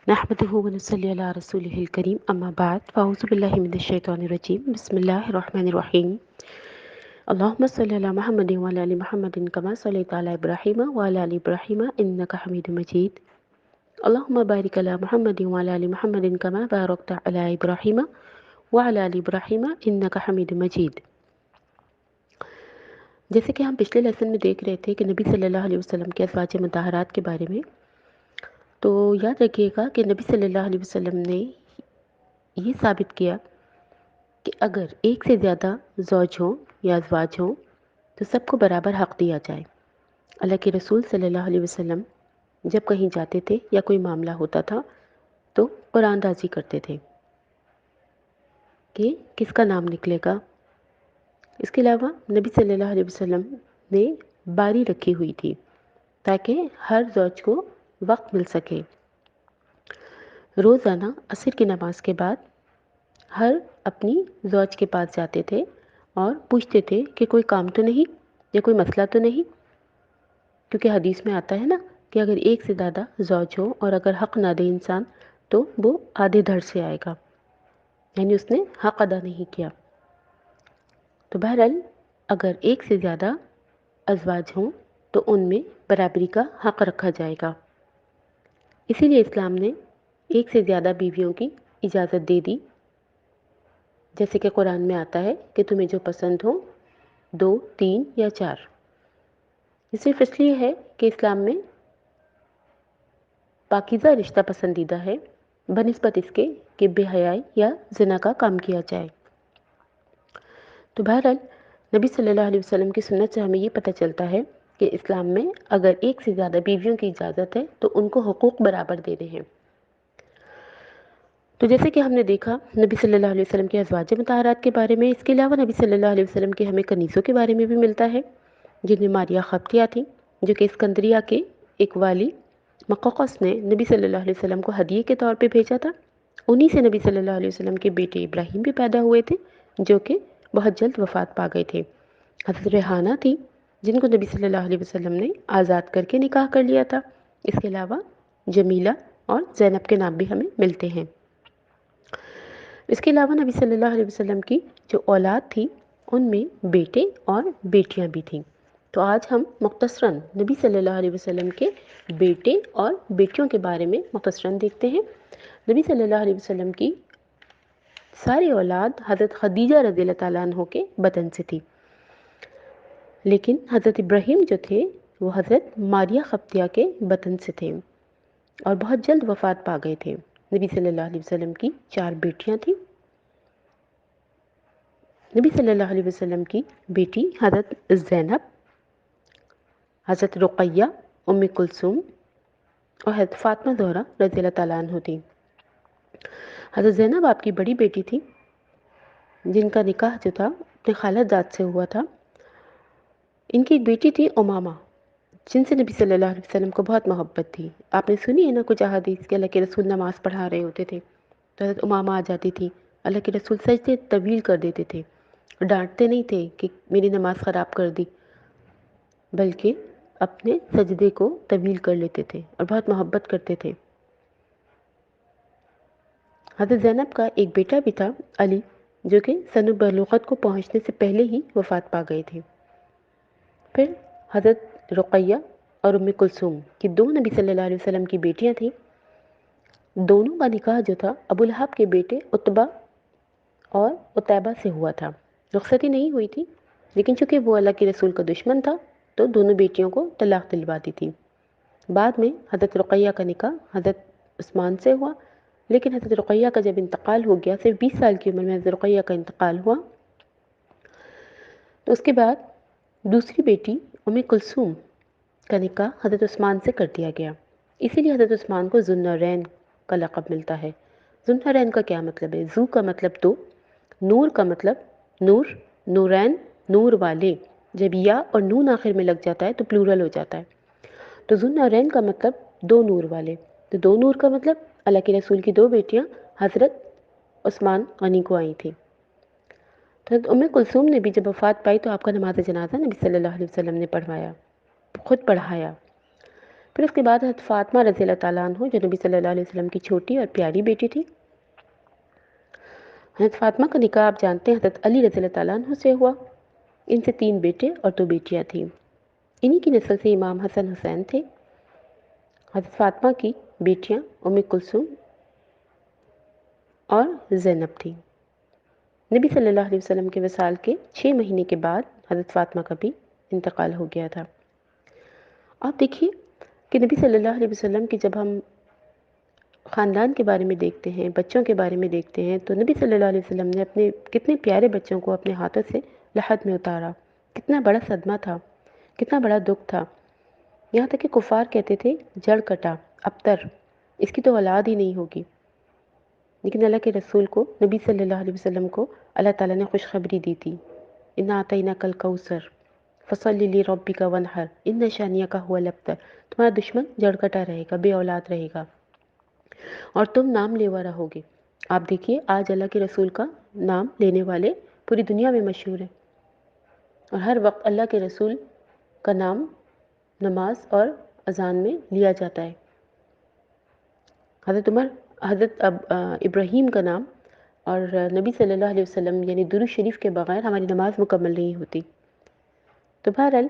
نحمده ونصلي على رسوله الكريم اما بعد فاعوذ بالله من الشيطان الرجيم بسم الله الرحمن الرحيم اللهم صل على محمد وعلى ال محمد كما صليت على ابراهيم وعلى ال ابراهيم انك حميد مجيد اللهم بارك على محمد وعلى ال محمد كما باركت على ابراهيم وعلى ال ابراهيم انك حميد مجيد۔ جیسے کہ ہم پچھلے لیسن میں دیکھ رہے تھے کہ نبی صلی اللہ علیہ وسلم کے ازواج مطہرات کے بارے میں، تو یاد رکھیے گا کہ نبی صلی اللہ علیہ وسلم نے یہ ثابت کیا کہ اگر ایک سے زیادہ زوج ہوں یا ازواج ہوں تو سب کو برابر حق دیا جائے۔ اللہ کے رسول صلی اللہ علیہ وسلم جب کہیں جاتے تھے یا کوئی معاملہ ہوتا تھا تو قرآن دازی کرتے تھے کہ کس کا نام نکلے گا۔ اس کے علاوہ نبی صلی اللہ علیہ وسلم نے باری رکھی ہوئی تھی تاکہ ہر زوج کو وقت مل سکے۔ روزانہ عصر کی نماز کے بعد ہر اپنی زوج کے پاس جاتے تھے اور پوچھتے تھے کہ کوئی کام تو نہیں یا کوئی مسئلہ تو نہیں، کیونکہ حدیث میں آتا ہے نا کہ اگر ایک سے زیادہ زوج ہو اور اگر حق نہ دے انسان تو وہ آدھے دھڑ سے آئے گا، یعنی اس نے حق ادا نہیں کیا۔ تو بہرحال اگر ایک سے زیادہ ازواج ہوں تو ان میں برابری کا حق رکھا جائے گا۔ اسی لیے اسلام نے ایک سے زیادہ بیویوں کی اجازت دے دی، جیسے کہ قرآن میں آتا ہے کہ تمہیں جو پسند ہو 2، 3 یا 4۔ یہ صرف اس لیے ہے کہ اسلام میں پاکیزہ رشتہ پسندیدہ ہے بنسبت اس کے کہ بے حیائی یا زنا کا کام کیا جائے۔ تو بہرحال نبی صلی اللہ علیہ وسلم کی سنت سے ہمیں یہ پتہ چلتا ہے کہ اسلام میں اگر ایک سے زیادہ بیویوں کی اجازت ہے تو ان کو حقوق برابر دینے ہیں۔ تو جیسے کہ ہم نے دیکھا نبی صلی اللہ علیہ وسلم کے ازواج مطہرات کے بارے میں، اس کے علاوہ نبی صلی اللہ علیہ وسلم کے ہمیں کنیزوں کے بارے میں بھی ملتا ہے جن میں ماریہ خبطیہ تھیں، جو کہ اسکندریہ کے ایک والی مقوقس نے نبی صلی اللہ علیہ وسلم کو ہدیے کے طور پہ بھیجا تھا۔ انہی سے نبی صلی اللہ علیہ وسلم کے بیٹے ابراہیم بھی پیدا ہوئے تھے جو کہ بہت جلد وفات پا گئے تھے۔ حضرت ریحانہ تھی جن کو نبی صلی اللہ علیہ وسلم نے آزاد کر کے نکاح کر لیا تھا۔ اس کے علاوہ جمیلہ اور زینب کے نام بھی ہمیں ملتے ہیں۔ اس کے علاوہ نبی صلی اللہ علیہ وسلم کی جو اولاد تھی ان میں بیٹے اور بیٹیاں بھی تھیں۔ تو آج ہم مختصراً نبی صلی اللہ علیہ وسلم کے بیٹے اور بیٹیوں کے بارے میں مختصراً دیکھتے ہیں۔ نبی صلی اللہ علیہ وسلم کی ساری اولاد حضرت خدیجہ رضی اللہ تعالیٰ عنہ کے بطن سے تھی، لیکن حضرت ابراہیم جو تھے وہ حضرت ماریہ خبطیہ کے بطن سے تھے اور بہت جلد وفات پا گئے تھے۔ نبی صلی اللہ علیہ وسلم کی 4 بیٹیاں تھیں۔ نبی صلی اللہ علیہ وسلم کی بیٹی حضرت زینب، حضرت رقیہ، ام کلثوم اور حضرت فاطمہ زہرا رضی اللہ تعالیٰ عنہ تھی۔ حضرت زینب آپ کی بڑی بیٹی تھی جن کا نکاح جو تھا اپنے خالہ زاد سے ہوا تھا۔ ان کی ایک بیٹی تھی امامہ جن سے نبی صلی اللہ علیہ وسلم کو بہت محبت تھی۔ آپ نے سنی ہے نا کچھ احادیث کہ اللہ کے رسول نماز پڑھا رہے ہوتے تھے تو حضرت امامہ آ جاتی تھی، اللہ کے رسول سجدے طویل کر دیتے تھے، ڈانٹتے نہیں تھے کہ میری نماز خراب کر دی، بلکہ اپنے سجدے کو طویل کر لیتے تھے اور بہت محبت کرتے تھے۔ حضرت زینب کا ایک بیٹا بھی تھا علی، جو کہ سن بلوغت کو پہنچنے سے پہلے ہی وفات پا گئے تھے۔ پھر حضرت رقیہ اور ام کلثوم کی 2 نبی صلی اللہ علیہ وسلم کی بیٹیاں تھیں۔ دونوں کا نکاح جو تھا ابو لہب کے بیٹے عتبہ اور عتیبہ سے ہوا تھا۔ رخصتی نہیں ہوئی تھی، لیکن چونکہ وہ اللہ کے رسول کا دشمن تھا تو دونوں بیٹیوں کو طلاق دلوا دی تھی۔ بعد میں حضرت رقیہ کا نکاح حضرت عثمان سے ہوا، لیکن حضرت رقیہ کا جب انتقال ہو گیا، صرف 20 سال کی عمر میں حضرت رقیہ کا انتقال ہوا، تو اس کے بعد دوسری بیٹی ام کلثوم کا نکاح حضرت عثمان سے کر دیا گیا۔ اسی لیے حضرت عثمان کو ذو النورین کا لقب ملتا ہے۔ ذو النورین کا کیا مطلب ہے؟ ذو کا مطلب 2، نور کا مطلب نور، نورین نور والے۔ جب یا اور نون آخر میں لگ جاتا ہے تو پلورل ہو جاتا ہے۔ تو ذو النورین کا مطلب 2 نور والے۔ تو 2 نور کا مطلب اللہ کے رسول کی 2 بیٹیاں حضرت عثمان غنی کو آئی تھیں۔ تو حضرت ام کلثوم نے بھی جب وفات پائی تو آپ کا نماز جنازہ نبی صلی اللہ علیہ وسلم نے پڑھوایا، خود پڑھایا۔ پھر اس کے بعد حضرت فاطمہ رضی اللہ تعالیٰ عنہ جو نبی صلی اللہ علیہ وسلم کی چھوٹی اور پیاری بیٹی تھی. حضرت فاطمہ کا نکاح آپ جانتے ہیں حضرت علی رضی اللہ تعالیٰ عنہ سے ہوا. ان سے 3 بیٹے اور 2 بیٹیاں تھیں. انہی کی نسل سے امام حسن حسین تھے. حضرت فاطمہ کی بیٹیاں ام کلثوم اور زینب تھیں. نبی صلی اللہ علیہ وسلم کے وصال کے 6 مہینے کے بعد حضرت فاطمہ کا بھی انتقال ہو گیا تھا. آپ دیکھیے کہ نبی صلی اللہ علیہ وسلم کی جب ہم خاندان کے بارے میں دیکھتے ہیں، بچوں کے بارے میں دیکھتے ہیں، تو نبی صلی اللہ علیہ وسلم نے اپنے کتنے پیارے بچوں کو اپنے ہاتھوں سے لحد میں اتارا. کتنا بڑا صدمہ تھا، کتنا بڑا دکھ تھا. یہاں تک کہ کفار کہتے تھے جڑ کٹا، ابتر، اس کی تو اولاد ہی نہیں ہوگی. لیکن اللہ کے رسول کو، نبی صلی اللہ علیہ وسلم کو اللہ تعالیٰ نے خوشخبری دی تھی. اِنَّا أَعْطَيْنَاكَ الْكَوْثَرَ فَصَلِّ لِرَبِّكَ وَانْحَرْ إِنَّ شَانِئَكَ هُوَ الْأَبْتَرُ. تمہارا دشمن جڑ کٹا رہے گا، بے اولاد رہے گا اور تم نام لیوا رہو گے. آپ دیکھیے آج اللہ کے رسول کا نام لینے والے پوری دنیا میں مشہور ہیں، اور ہر وقت اللہ کے رسول کا نام نماز اور اذان میں لیا جاتا ہے. حضرت ابراہیم کا نام اور نبی صلی اللہ علیہ وسلم یعنی درود شریف کے بغیر ہماری نماز مکمل نہیں ہوتی. تو بہرحال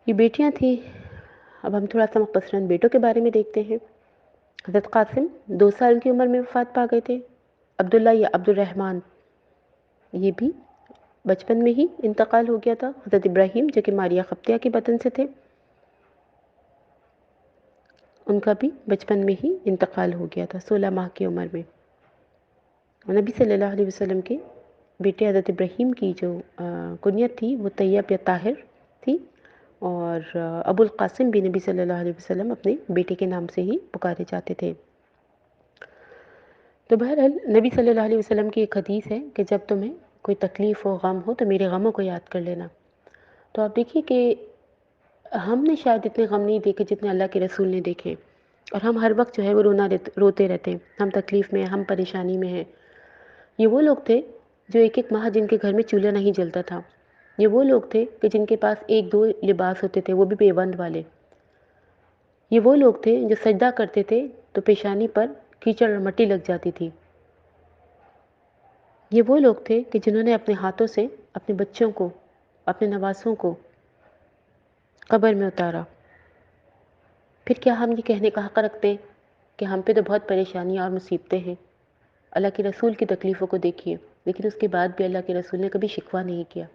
یہ بیٹیاں تھیں. اب ہم تھوڑا سا مختصراً بیٹوں کے بارے میں دیکھتے ہیں. حضرت قاسم 2 سال کی عمر میں وفات پا گئے تھے. عبداللہ یا عبد الرحمن یہ بھی بچپن میں ہی انتقال ہو گیا تھا. حضرت ابراہیم جو کہ ماریہ قبطیہ کے بطن سے تھے، ان کا بھی بچپن میں ہی انتقال ہو گیا تھا 16 ماہ کی عمر میں. نبی صلی اللہ علیہ وسلم کے بیٹے حضرت ابراہیم کی جو کنیت تھی وہ طیب یا طاہر تھی، اور ابو القاسم بھی نبی صلی اللہ علیہ وسلم اپنے بیٹے کے نام سے ہی پکارے جاتے تھے. تو بہرحال نبی صلی اللہ علیہ وسلم کی ایک حدیث ہے کہ جب تمہیں کوئی تکلیف ہو، غم ہو، تو میرے غموں کو یاد کر لینا. تو آپ دیکھیے کہ ہم نے شاید اتنے غم نہیں دیکھے جتنے اللہ کے رسول نے دیکھے، اور ہم ہر وقت جو ہے وہ روتے رہتے ہیں. ہم تکلیف میں ہیں، ہم پریشانی میں ہیں. یہ وہ لوگ تھے جو 1 ماہ جن کے گھر میں چولہا نہیں جلتا تھا. یہ وہ لوگ تھے کہ جن کے پاس 1-2 لباس ہوتے تھے، وہ بھی پیوند والے. یہ وہ لوگ تھے جو سجدہ کرتے تھے تو پیشانی پر کیچڑ اور مٹی لگ جاتی تھی. یہ وہ لوگ تھے کہ جنہوں نے اپنے ہاتھوں سے اپنے بچوں کو، اپنے نواسوں کو قبر میں اتارا. پھر کیا ہم یہ کہنے کا حق رکھتے ہیں کہ ہم پہ تو بہت پریشانیاں اور مصیبتیں ہیں؟ اللہ کے رسول کی تکلیفوں کو دیکھیے، لیکن اس کے بعد بھی اللہ کے رسول نے کبھی شکوہ نہیں کیا.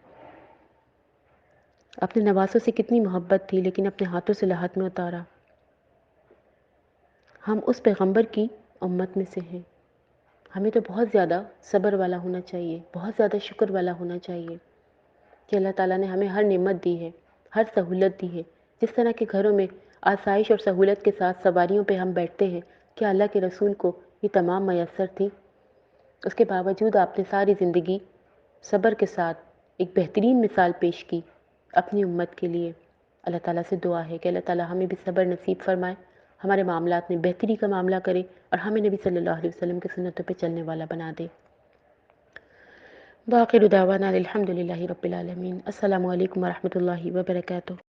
اپنے نواسوں سے کتنی محبت تھی، لیکن اپنے ہاتھوں سے لحد میں اتارا. ہم اس پیغمبر کی امت میں سے ہیں. ہمیں تو بہت زیادہ صبر والا ہونا چاہیے، بہت زیادہ شکر والا ہونا چاہیے کہ اللہ تعالیٰ نے ہمیں ہر نعمت دی ہے، ہر سہولت دی ہے. جس طرح کے گھروں میں آسائش اور سہولت کے ساتھ سواریوں پہ ہم بیٹھتے ہیں، کیا اللہ کے رسول کو یہ تمام میسر تھی؟ اس کے باوجود آپ نے ساری زندگی صبر کے ساتھ ایک بہترین مثال پیش کی اپنی امت کے لیے. اللہ تعالیٰ سے دعا ہے کہ اللہ تعالیٰ ہمیں بھی صبر نصیب فرمائے، ہمارے معاملات میں بہتری کا معاملہ کرے، اور ہمیں نبی صلی اللہ علیہ وسلم کے سنتوں پہ چلنے والا بنا دے. وآخر دعوانا الحمد للہ رب العالمین. السلام علیکم ورحمۃ اللہ وبرکاتہ.